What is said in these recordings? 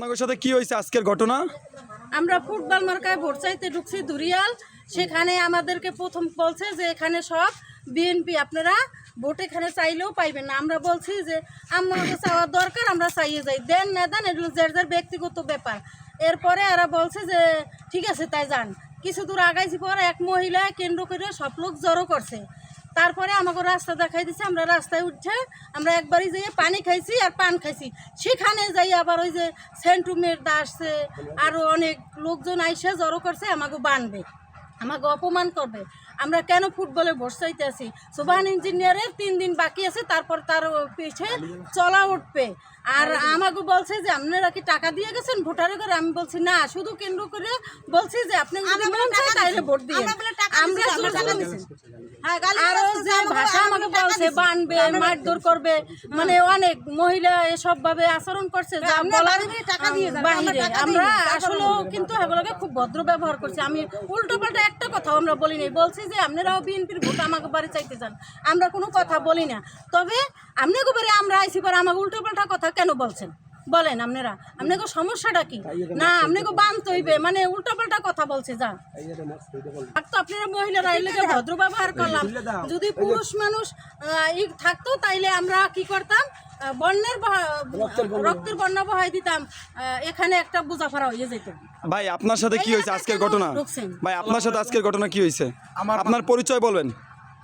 আপনাদের সাথে কি হয়েছে আজকের ঘটনা? আমরা ফুটবল মার্কায় ভোট চাইতে ঢুকছি দুরিয়াল। সেখানে আমাদেরকে প্রথম বলছে যে এখানে সব বিএনপি, আপনারা ভোট এখানে চাইলেও পাইবেন না। আমরা বলছি যে আমাদের চাওয়ার দরকার, আমরা চাইয়ে যাই, দেন না দেন এগুলো যার যার ব্যক্তিগত ব্যাপার। এরপরে এরা বলছে যে ঠিক আছে তাই যান। কিছু দূর আগাইছি পরে এক মহিলা কেন্দ্র করে সব লোক জড়ো করছে। তারপরে আমাকে রাস্তা দেখাই দিচ্ছে, আমরা রাস্তায় উঠছে আমরা একবারই যাই পানি খাইছি আর পান খাইছি। সেখানে যাই আবার ওই যে সেন্টুমের আসছে আরও অনেক লোকজন আইসে জড়ো করছে, আমাকে বানবে, আমাকে অপমান করবে। আমরা কেন ফুটবলে ভোট চাইতে আছি? সুবান ইঞ্জিনিয়ারের 3 দিন বাকি আছে, তারপর তার পিছে চলা উঠবে। আর আমাকে বলছে যে আপনারা কি টাকা দিয়ে গেছেন ভোটারে করে? আমি বলছি না, শুধু কেন্দ্র করে বলছি যে আপনি তাইলে ভোট দিয়ে আমরা আরো যে ভাষা আমাকে বলছে বানবে, মারধর করবে, মানে অনেক মহিলা এসব ভাবে আচরণ করছে যা বলার বাহিরে। আমরা আসলে কিন্তু এগুলোকে খুব ভদ্র ব্যবহার করছি। আমি উল্টো পাল্টা একটা কথা আমরা বলি নাই, বলছি যে আপনারাও বিএনপির ভোট আমাকে বাড়ি চাইতে চান, আমরা কোনো কথা বলি না। তবে আপনাকে বাড়ি আমরা আইসি পরে আমাকে উল্টো পাল্টা কথা কেন বলছেন বলেন? আপনাকে সমস্যাটা কি? না আপনাকে বানতে হইবে, মানে উল্টো পাল্টা কথা বলছে যা। আর তো আপনারা মহিলারা এই লেগে ভদ্র ব্যবহার করলাম। যদি পুরুষ মানুষ থাকতো তাইলে আমরা কি করতাম, রক্তের বন্যা বহাই দিতাম, এখানে একটা বুঝাফারা হয়ে যেত। ভাই আপনার সাথে কি হয়েছে আজকের ঘটনা? ভাই আপনার সাথে আজকের ঘটনা কি হয়েছে? আপনার পরিচয় বলবেন।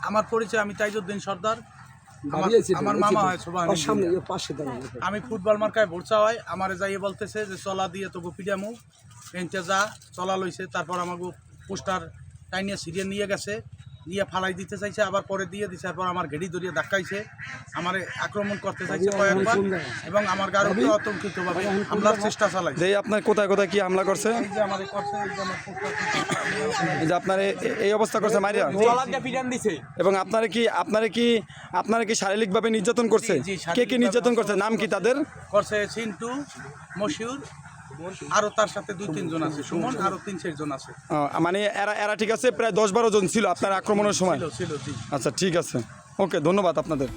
আমার পরিচয়, আমি তাইজউদ্দিন সর্দার। আমার মামা হয় সুবহান। আমি ফুটবল মার্কায় ভোট চাওয়াই আমার যাইয়ে বলতেছে যে চলা দিয়ে তোকে পিডামু এনতে যা চলা লইছে। তারপর আমাকে পোস্টার টাইনিয়া সিরিয়া নিয়ে গেছে, নিয়ে ফালাই দিতে চাইছে, আবার পরে দিয়ে দিছে। তারপর আমার ঘেড়ি ধরিয়ে ধাক্কাইছে, আমার আক্রমণ করতে চাইছে কয়েকবার, এবং আমার গাড়ি অতর্কিতভাবে হামলার চেষ্টা চালাইছে। যে আপনার কোথায় কোথায় কি হামলা করছে? এই যে আমাদের করছে, এই যে আমার পোস্টার, এই যে আপনার এই অবস্থা করছে মারিয়া, এবং আপনারা কি শারীরিকভাবে নির্যাতন করছে? কে কে নির্যাতন করছে? নাম কি তাদের? করছে চিন্টু, মশিউর, আরো তার সাথে 2-3 জন আছে, সুমন, আরো 3-4 জন আছে। মানে এরা ঠিক আছে, প্রায় 10-12 জন ছিল আপনার আক্রমণের সময়? ছিল। আচ্ছা ঠিক আছে, ওকে, ধন্যবাদ আপনাদের।